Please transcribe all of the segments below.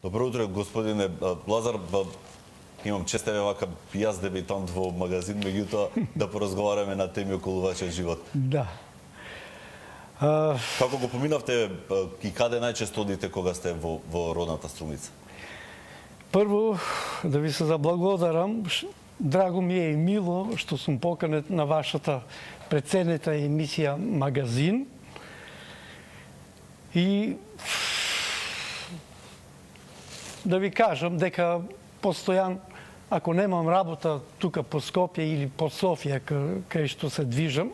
Добро утро, господине Лазар. Имам чест еве вака јас дебитант во магазин, меѓутоа да поразговараме на теми околу вашиот живот. Да. Како го поминавте и каде најчесто одите кога сте во родната Струмица? Прво, да ви се заблагодарам. Драго ми е и мило што сум поканет на вашата преценета емисија Магазин. И да ви кажам дека постојан, ако немам работа тука по Скопје или по Софија, кај што се движам,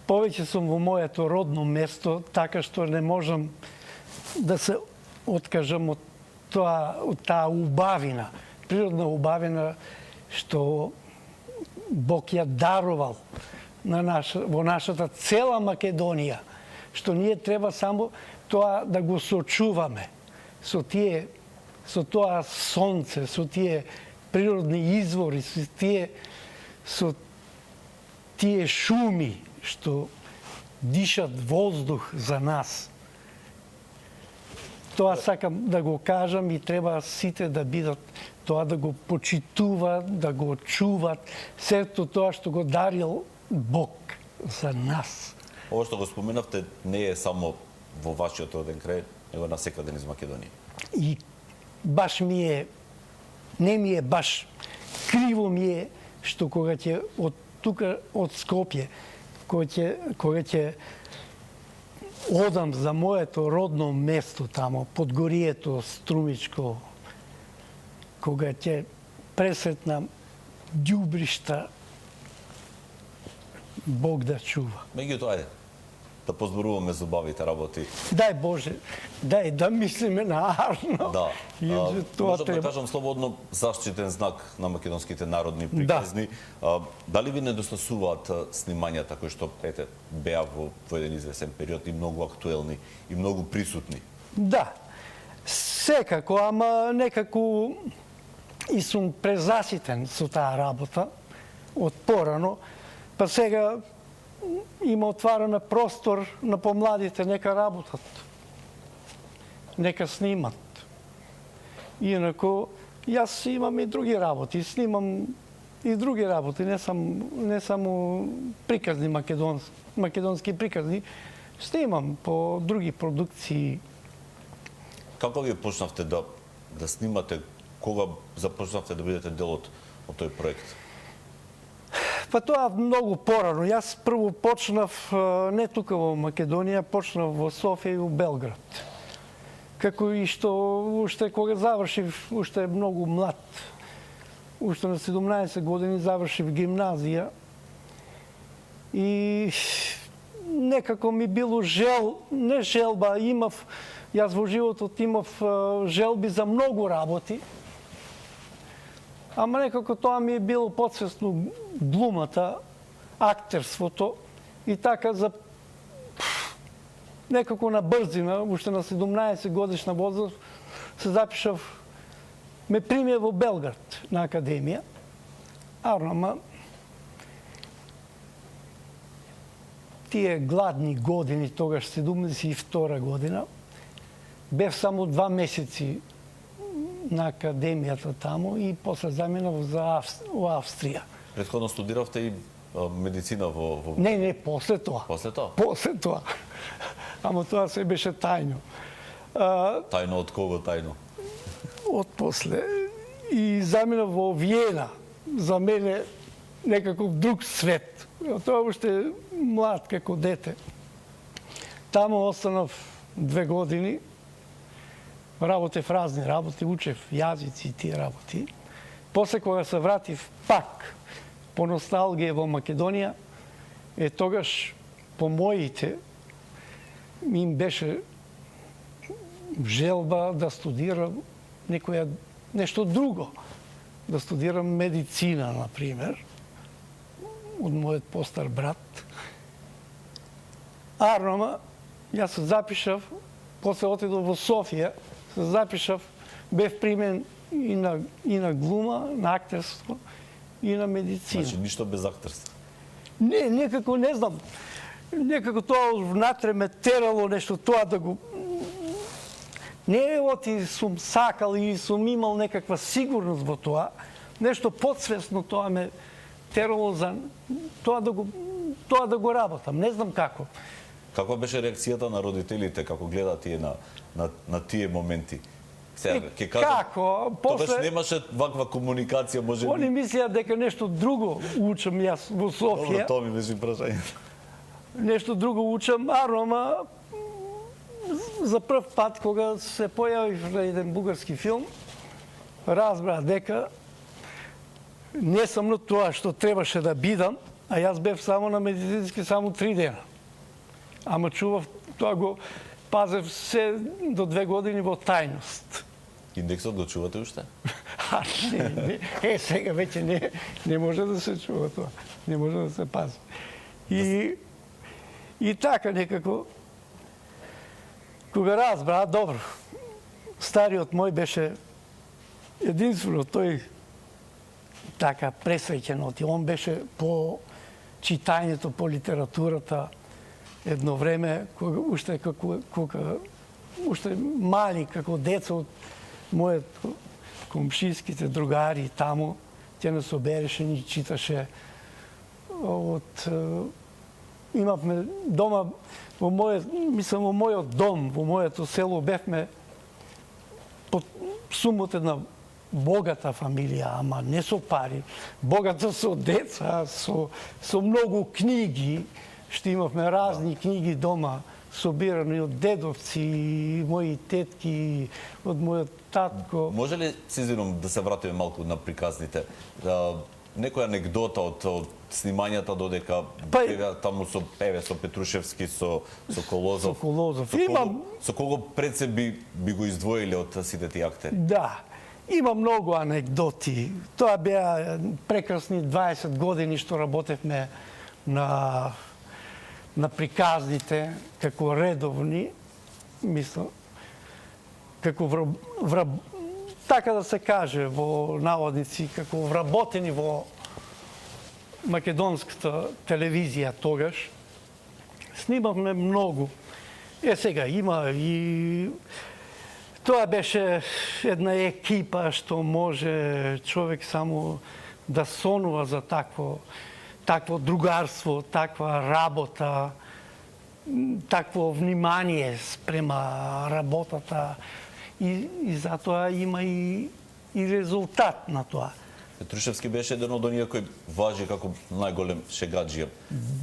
повеќе сум во моето родно место, така што не можам да се откажам од таа убавина, природна убавина што Бог ја дарувал во нашата цела Македонија, што ние треба само тоа да го сочуваме со тоа сонце, со тие природни извори, со тие шуми што дишат воздух за нас. Тоа сакам да го кажам и треба сите да бидат тоа да го почитуваат, да го чуват, сето тоа што го дарил Бог за нас. Ова што го споменавте не е само во вашиот роден крај, него насекаде низ Македонија. И баш не ми е баш, криво ми е што кога ќе од тука, од Скопје, кога ќе одам за моето родно место тамо, Подгорието, Струмичко, кога ќе пресретнам ѓубришта, Бог да чува. Меѓутоа, ајде, да позборуваме за убавите работи. Дај Боже, дај да мислиме на Арно. Да. Можам да треба. кажам слободно заштитен знак на македонските народни приказни. Дали ви недостасуваат снимањата кои што беа во еден извесен период и многу актуелни и многу присутни? Да. Секако, ама некако и сум презаситен со таа работа од порано, па сега има отвараме простор на помладите, нека работат, нека снимат. Инако, јас имам и други работи, снимам и други работи, не само приказни македонски приказни, снимам по други продукции. Како ви почнавте да снимате, кога започнавте да бидете дел од тој проект? Па тоа многу порано. Јас прво почнав не тука во Македонија, почнав во Софија и во Белград. Како и што уште кога завршив, уште многу млад, уште на 17 години завршив гимназија и некако ми било не желба, јас во животот имав желби за многу работи, ама некако тоа ми е било подсвесно глумата, актерството и така за некако на брзина, уште на 17 годишна возраст, се запишав, ме примија во Белград на академија. Ама тие гладни години, тогаш 72 година, бев само 2 месеци на академијата таму и после заминав во Австрија. Претходно студиравте и медицина во... Не, после тоа. После тоа? После тоа. Ама тоа се беше тајно. Тајно од кого тајно? Од после. И заминав во Виена. За мене некаков друг свет. Тоа уште млад како дете. Таму останав 2 години. Работев разни работи, учев јазици и тие работи. После кога се вратив пак по носталгија во Македонија, тогаш по моите им беше желба да студирам нешто друго. Да студирам медицина, например, од мојот постар брат. Арнома, јас се запишав, после отидов во Софија, се запишав, бев примен и на глума, на актерство, и на медицина. Значи, ништо без актерство? Не, некако, не знам, некако тоа внатре ме терало нешто, тоа да го Не е оти сум сакал или сум имал некаква сигурност во тоа, нешто подсвесно тоа ме терало за тоа да го работам. Не знам како. Каква беше реакцијата на родителите како гледа тие на тие моменти? Сега ќе кажам, Како? тогаш После немаше ваква комуникација, може они би. мислеа дека нешто друго учам јас во Добро, Софија. тоа ми беше прашањето. Нешто друго учам, ама за прв пат кога се појавив на еден бугарски филм, разбраа дека не сум на тоа што требаше да бидам, а јас бев само на медицински само 3 дена. Ама чував, тоа го пазев се до 2 години во тајност. Индексот го чувате уште? Сега веќе не може да се чува тоа. Не може да се пази. И така некако, кога разбра, добро, стариот мој беше единствено тој така пресреќен од и он беше по читањето, по литературата едно време, кога уште мали како деца од мојот комшиските другари таму, ќе не собереше, ни читаше од имавме дома во мојот дом, во моето село бевме под сумот една богата фамилија, ама не со пари, богата со деца, со многу книги, што имавме разни книги дома, собирани од дедовци, мои тетки, од мојот татко. Може ли, се извинувам, да се вратиме малку на приказните? Некоја анегдота од снимањата додека беа таму со Петрушевски, со Колозов. Со Колозов. Имам... Со кого пред се би го издвоили од сите тие актери? Да. Има многу анегдоти. Тоа беа прекрасни 20 години што работевме на приказните како редовни, мислам, како така да се каже во наводници, како вработени во македонската телевизија тогаш. Снимавме многу. Сега има и тоа беше една екипа што може човек само да сонува за такво другарство, таква работа, такво внимание спрема работата и затоа има и резултат на тоа. Петрушевски беше еден од оние кои важи како најголем шегаџија.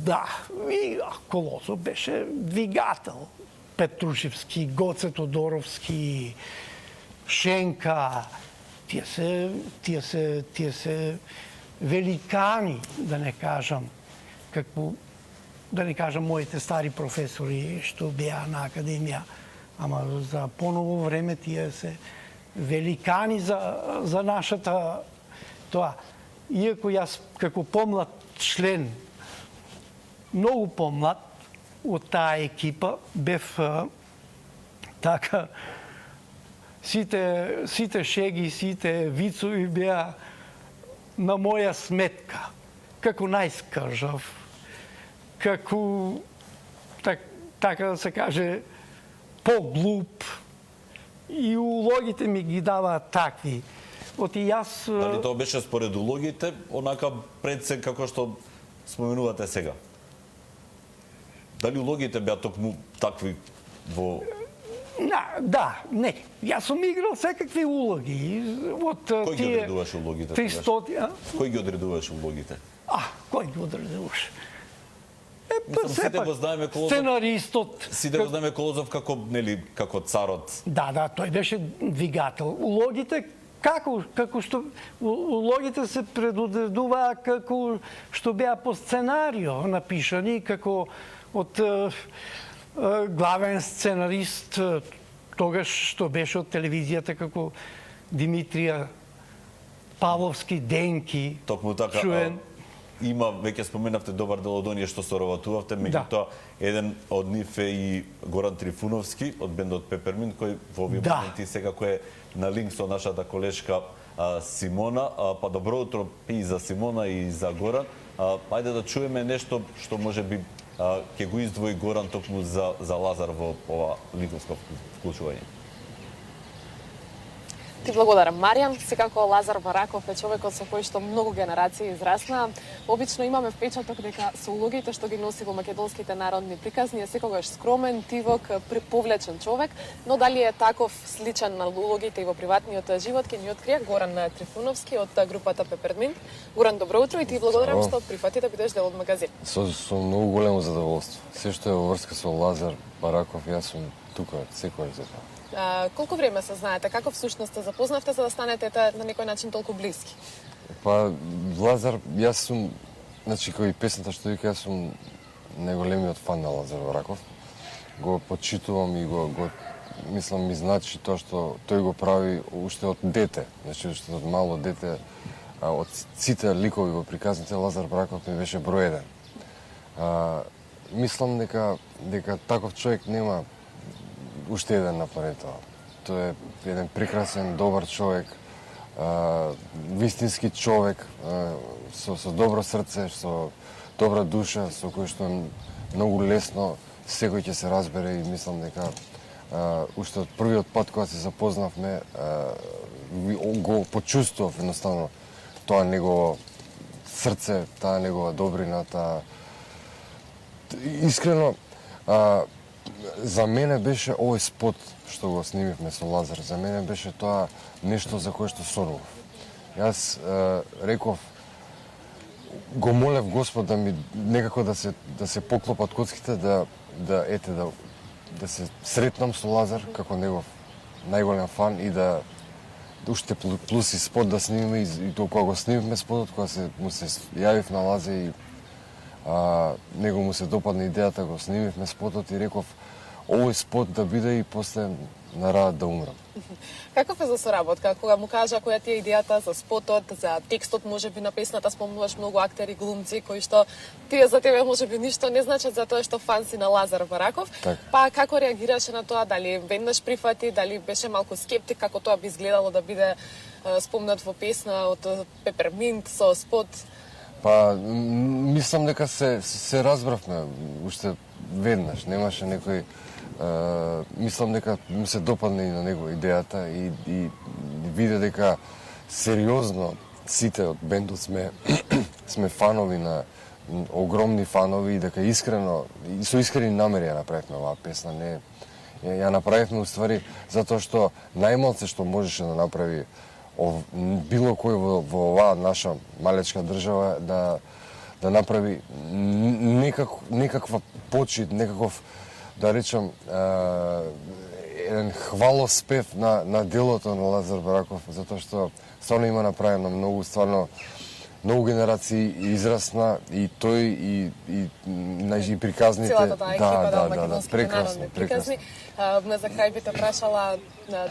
Да, и Колозов беше двигател. Петрушевски, Гоце Тодоровски, Шенка, тие се великани, да не кажам, моите стари професори што беа на академија, ама за поново време тие се великани за нашата тоа. Иако јас како помлад член, многу помлад од таа екипа, бев така сите шеги, сите вицови беа на моја сметка, како најскржав, како, така да се каже, поглуп, и улогите ми ги даваат такви. Оти јас... Дали тоа беше според улогите, онака пред се како што споменувате сега? Дали улогите беа токму такви во... Да, не. Јас сум играл секакви улоги. Кој ги одредуваше улогите? 300... Кој ги одредуваше улогите? Кој ги одредуваше? Сите го знаеме Колозов. Сценаристот. Сите го знаеме Колозов како царот. Да, тој беше двигател. Улогите како што улогите се предодредуваа како што беа по сценарио напишани, како од главен сценарист тогаш што беше од телевизијата како Димитрија Павловски, Денки. Токму така. Чуен. Има, веќе споменавте добар дел од оние што соработувавте, меѓутоа еден од нив е и Горан Трифуновски од бендот Пеперминт, кој во овие моменти секако е на линк со нашата колешка Симона. Па добро утро и за Симона и за Горан. Ајде да чуеме нешто што може би ќе го издвои Горан токму за Лазар во ова линковско вклучување. Ти благодарам, Маријан. Секако Лазар Бараков е човекот со кој што многу генерации израсна. Обично имаме впечаток дека со улогите што ги носи во македонските народни приказни е секогаш скромен, тивок, повлечен човек, но дали е таков сличен на улогите и во приватниот живот ќе ни открие Горан Трифуновски од групата Пеперминт. Горан, добро утро и ти благодарам што прифати да бидеш дел од магазин. Со многу големо задоволство. Се што е во врска со Лазар Бараков, јас сум тука секојаш за тоа. Колку време се знаете? Како всушност се запознавте за да станете на некој начин толку блиски? Па, Лазар, јас сум, значи, кој песната што вика, јас сум најголемиот фан на Лазар Бараков. Го почитувам и го мислам, ми значи тоа што тој го прави уште од дете. Значи, уште од мало дете, од сите ликови во приказните, Лазар Бараков ми беше број 1. Мислам дека таков човек нема уште еден на планетава. Тој е еден прекрасен, добар човек, вистински човек, со добро срце, со добра душа, со кој што е многу лесно секој ќе се разбере и мислам дека уште од првиот пат кога се запознавме го почувствував едноставно тоа негово срце, таа негова добрина, таа искрено за мене беше овој спот што го снимивме со Лазар, за мене беше тоа нешто за кое што сонував. Јас реков, го молев Господ да ми некако да се поклопат коцките, да се сретнам со Лазар како негов најголем фан и да уште плюс и спот да снимиме и тоа кога го снимивме спотот, кога му се јавив на Лазар и него му се допадна идејата, го снимивме спотот и реков овој спот да биде и после на рад да умрам. Каков е за соработка? Кога му кажа која ти е идејата за спотот, за текстот, можеби на песната спомнуваш многу актери, глумци кои што тие за тебе можеби ништо не значат за тоа што фан си на Лазар Бараков. Так. Па како реагираше на тоа? Дали веднаш прифати, дали беше малку скептик како тоа би изгледало да биде спомнат во песна од Пеперминт со спот? Па, мислам дека се разбравме уште веднаш, немаше некој мислам дека му се допадна и на него идејата и виде дека сериозно сите од бендот сме фанови на огромни фанови и дека искрено и со искрени намери ја направивме оваа песна, не ја направивме уствари затоа што најмалце што можеше да направи било кој во оваа наша малечка држава да направи некаква почит, некаков да речам еден хвалоспев на делото на Лазар Бараков, затоа што стварно има направено многу, стварно многу генерации израсна и тој и приказните. Целата таа екипа на македонските прекрасно, народни приказни. За крај би те прашала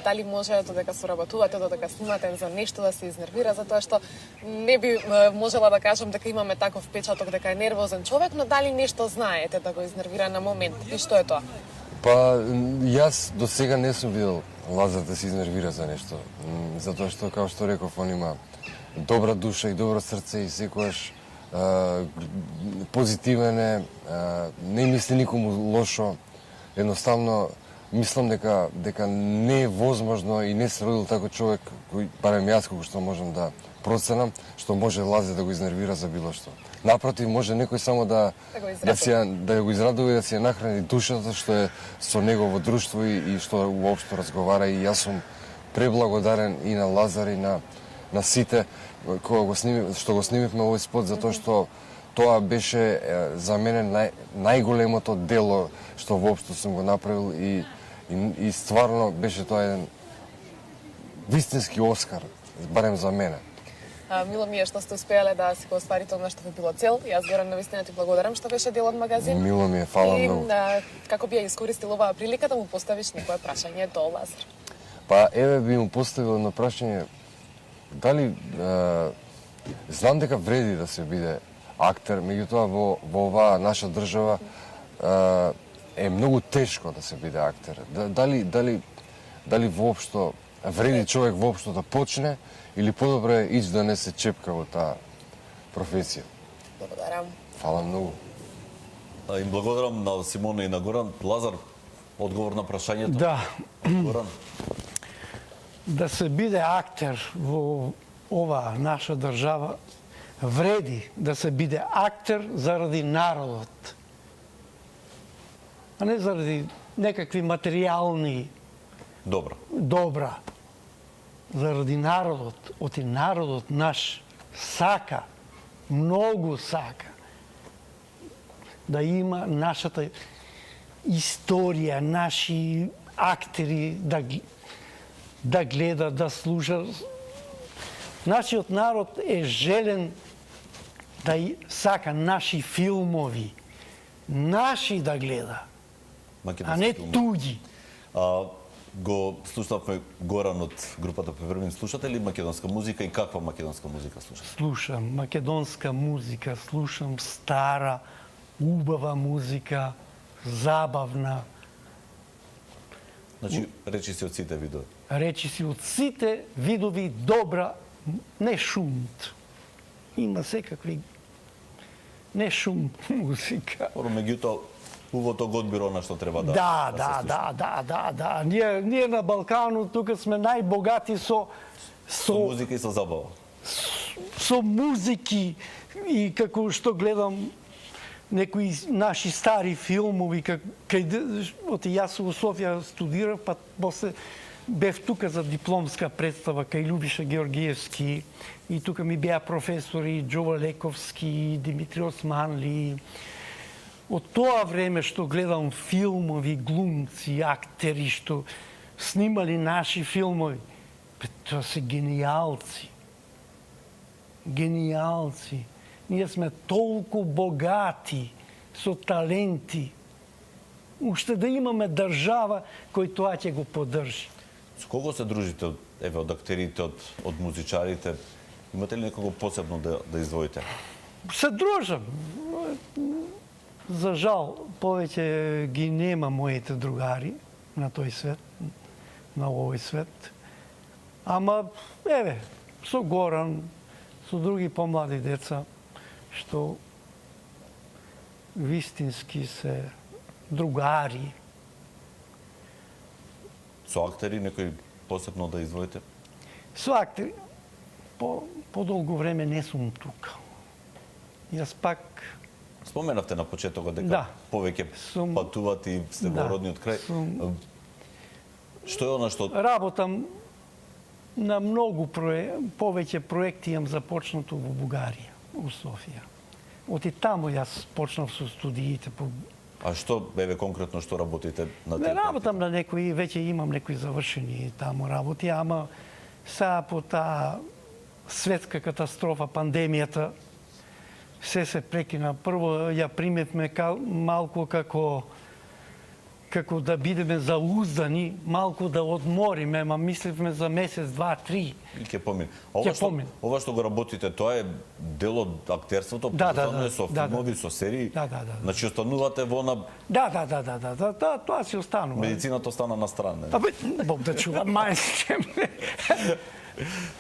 дали може додека соработувате, додека снимате за нешто да се изнервира, затоа што не би можела да кажам дека имаме таков впечаток дека е нервозен човек, но дали нешто знаете да го изнервира на момент и што е тоа? Па, јас до сега не сум видел Лазар да се изнервира за нешто, затоа што, како што реков, он има добра душа и добро срце и секојаш позитивен е, не мисли никому лошо, едноставно мислам дека не е возможно и не се родил таков човек, кој, барем јас како што можам да проценам, што може Лазар да го изнервира за било што. Напротив, може некој само да го израдува и да си ја нахрани душата што е со него во друштво и што уопшто разговара и јас сум преблагодарен и на Лазар и на сите што го снимивме овој спот, затоа што тоа беше за мене најголемото дело што воопшто сум го направил и стварно беше тоа еден вистински Оскар, барем за мене. Мило ми е што сте успеале да си го остварите она што ви било цел. Јас Горан навистина ти благодарам што беше дел од магазин. Мило ми е, фала многу. И како би ја искористил оваа прилика да му поставиш некое прашање до Лазар? Па еве би му поставил едно прашање. Дали знам дека вреди да се биде актер, меѓутоа во оваа наша држава е многу тешко да се биде актер. Дали воопшто вреди човек воопшто да почне или подобре ич да не се чепка во таа професија? Благодарам. Фала многу. Им благодарам на Симона и на Горан. Лазар, одговор на прашањето? Да. Горан? да се биде актер во оваа наша држава, вреди да се биде актер заради народот, а не заради некакви материјални добра. Заради народот, оти народот наш сака, многу сака, да има нашата историја, наши актери да гледа, да слуша. Нашиот народ е желен да сака наши филмови, наши да гледа, а не туѓи. Го слушнавме Горан од групата Пепермин. Слушате ли македонска музика и каква македонска музика слушате? Слушам македонска музика, слушам стара, убава музика, забавна. Значи, речи си од сите видови. Речи си од сите видови добра, не шумт. Има секакви не шум музика. Меѓутоа, увото го одбира она што треба да Да. Ние на Балкану тука сме најбогати со музика и со забава. Со музики и како што гледам некои наши стари филмови, оти јас во Софија студирав, па после бев тука за дипломска представа кај Љубиша Георгиевски и тука ми беа професори Джова Лековски, Димитри Османли. Од тоа време што гледам филмови, глумци, актери што снимали наши филмови, тоа се гениалци. Гениалци. Ние сме толку богати со таленти. Уште да имаме држава кој тоа ќе го поддржи. Со кого се дружите од актерите, од музичарите? Имате ли некого посебно да издвоите? Се дружам. За жал, повеќе ги нема моите другари на тој свет, на овој свет. Ама, со Горан, со други помлади деца, што вистински се другари. Со актери некој посебно да издвоите? Со актери, по-долго време не сум тука. Јас пак... Споменавте на почетокот дека повеќе патувате и сте во родниот крај. Што е она што... Работам на многу повеќе проекти имам започнато во Бугарија, во Софија. Оти таму јас почнав со студиите по... А што, конкретно што работите на тие? Работам на некои, веќе имам некои завршени таму работи, ама сега по таа светска катастрофа, пандемијата, се прекина. Прво ја примевме малку како да бидеме зауздани, малку да одмориме, ма мисливме за месец, два, три. И ќе помине. Ова што го работите, тоа е дел од актерството, поврзано е со филмови, со серии. Значи останувате во на... Да, тоа си останува. Медицината остана на страна. Бог да чува, мајске.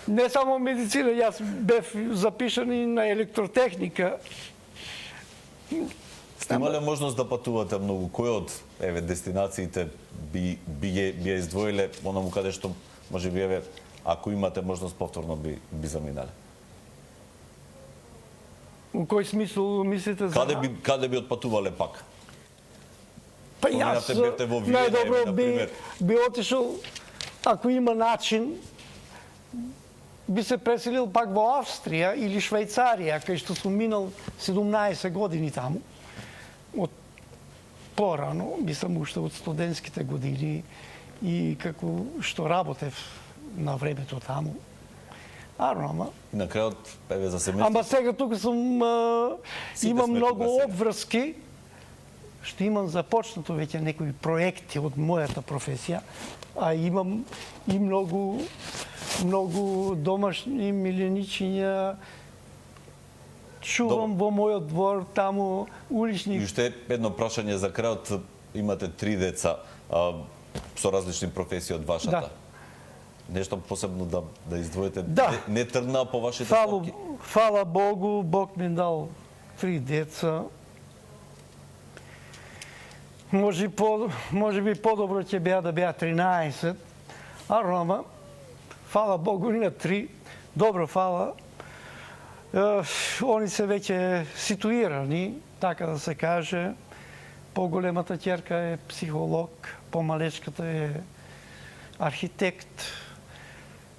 Не само медицина, јас бев запишан и на електротехника. Сте имале можност да патувате многу? Кој од дестинациите би ја издвоиле онаму каде што можеби ако имате можност повторно би заминале? У кој смисол мислите за... Каде би отпатувале пак? Па јас најдобро би отишол, ако има начин, би се преселил пак во Австрија или Швајцарија, кај што сум минал 17 години таму. Од порано, мислам уште од студентските години и како што работев на времето таму. Ама на крајот за семејство. Ама сега тука сум имам многу обврски, што имам започнато веќе некои проекти од мојата професија, а имам и многу домашни миленичиња. Чувам во мојот двор таму улични... И уште едно прашање за крајот. Имате 3 деца со различни професии од вашата. Нешто посебно да издвоите? Не тргна по вашите стопки? Фала Богу, Бог ми дал 3 деца. Може би подобро ќе беа да беа 13, ама фала Богу, на 3. Добро, фала. Они се веќе ситуирани, така да се каже. По-големата ќерка е психолог, по-малечката е архитект.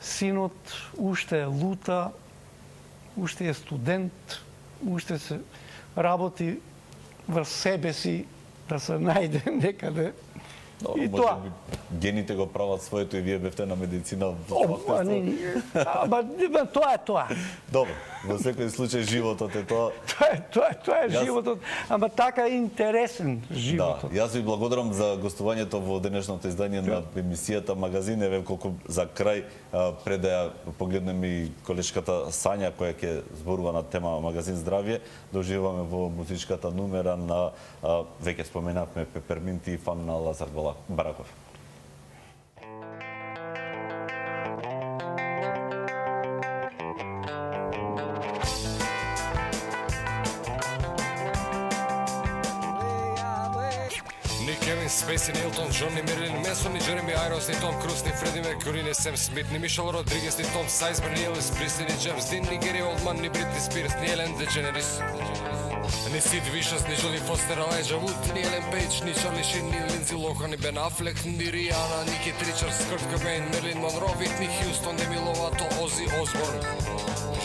Синот уште е лута, уште е студент, уште се работи во себе си да се најде некаде. Добро, И може тоа. би гените го прават своето и вие бевте на медицина. Ама тоа е тоа. Добро, во секој случај животот е тоа. Тоа е животот, ама така е интересен животот. Да, јас ви благодарам за гостувањето во денешното издание на емисијата Магазин. Еве колку за крај пред да ја погледнеме и колешката Сања која ќе зборува на тема Магазин здравје, да уживаме во музичката нумера на веќе споменавме Пеперминти и фан на Лазар Бараков. Кевин Спейси, Нилтон Джон, ни Мерлин Менсон, ни Джереми Айронс, ни Том Круз, ни Фреди Меркюри, ни Сем Смит, ни Мишел Родригес, ни Том Сайзбер, ни Елис Присли, ни Джеймс Дин, ни Гери Олдман, ни Бритни Спирс, ни Елен Дедженерис, ни Сид Вишас, ни Джоди Фостер, Алайджа Вуд, ни Елен Пейдж, ни Чарли Шин, ни Линдзи Лохан, ни Бен Афлек, ни Риана, ни Кит Ричардс, Кърт Кобейн, Мерлин Монро, Витни Хюстон, Деми Ловато, Ози Осборн.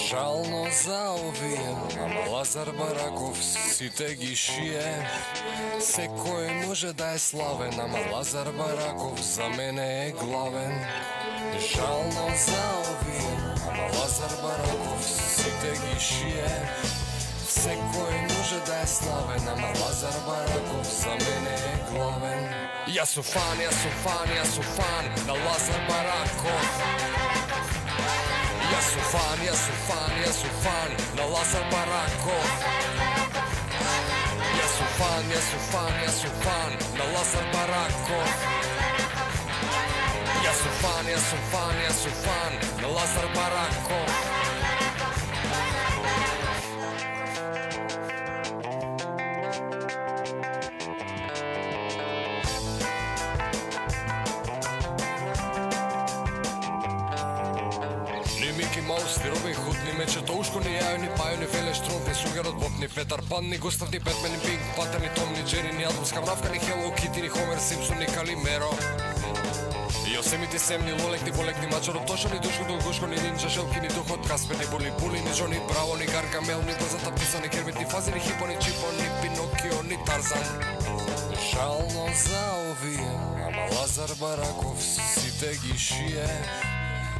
Жално за овие, ама Лазар Бараков сите ги шие. Секој може да е славен, ама Лазар Бараков за мене е главен. Жално за овие, ама Лазар Бараков сите ги шие. Секој може да е славен, ама Лазар Бараков за мене е главен. Јас сум фан, јас сум фан, јас сум фан на Лазар Бараков. Јас сум фан, јас сум фан, јас сум фан на Лазар Бараков. Јас сум фан, јас сум фан, јас сум фан на Лазар Бараков. Јас сум фан, јас сум фан, јас сум фан на Лазар Бараков. Мики Маус, ни Робин Худ, ни Мечето Ушко, ни Јајо, ни Пајо, ни Велеш Тронт, ни Сугерот Боб, ни Петар Пан, ни Густав, ни Бетмен, ни Пинк Пантер, ни Том, ни Джери, ни Адамска мравка, ни Хело Кити, ни Хомер Симпсон, ни Калимеро. Јосемити Сем, ни Лолек, ни Болек, ни Мачоро Тошо, ни Душко, ни Гушко, ни Нинджа Шелки, ни Духот Каспер, ни Були Були, ни Джони Браво, ни Гаргамел, ни Брзата Писа, ни Кермит, ни Фази, ни Хипо, ни Чипо, ни Пинокио, ни Тарзан. Жално за овие, ама Лазар Бараков сите ги шие.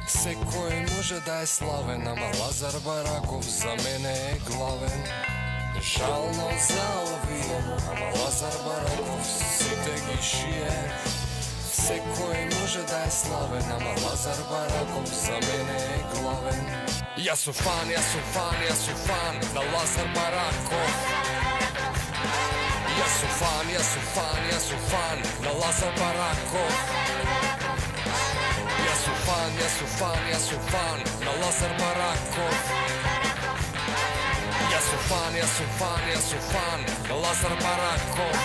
Секој може да е славен, ама Лазар Бараков за мене е главен. Жално за овие, ама Лазар Бараков сите ги шие. Секој може да е славен, ама Лазар Бараков за мене е главен. Јас сум фан, јас сум фан, јас сум фан на Лазар Бараков. Јас сум фан, јас сум фан, јас сум фан на Лазар Бараков. Јас сум фан, јас сум фан, јас сум фан на Лазар Бараков. Јас сум фан, јас сум фан, јас сум фан на Лазар Бараков.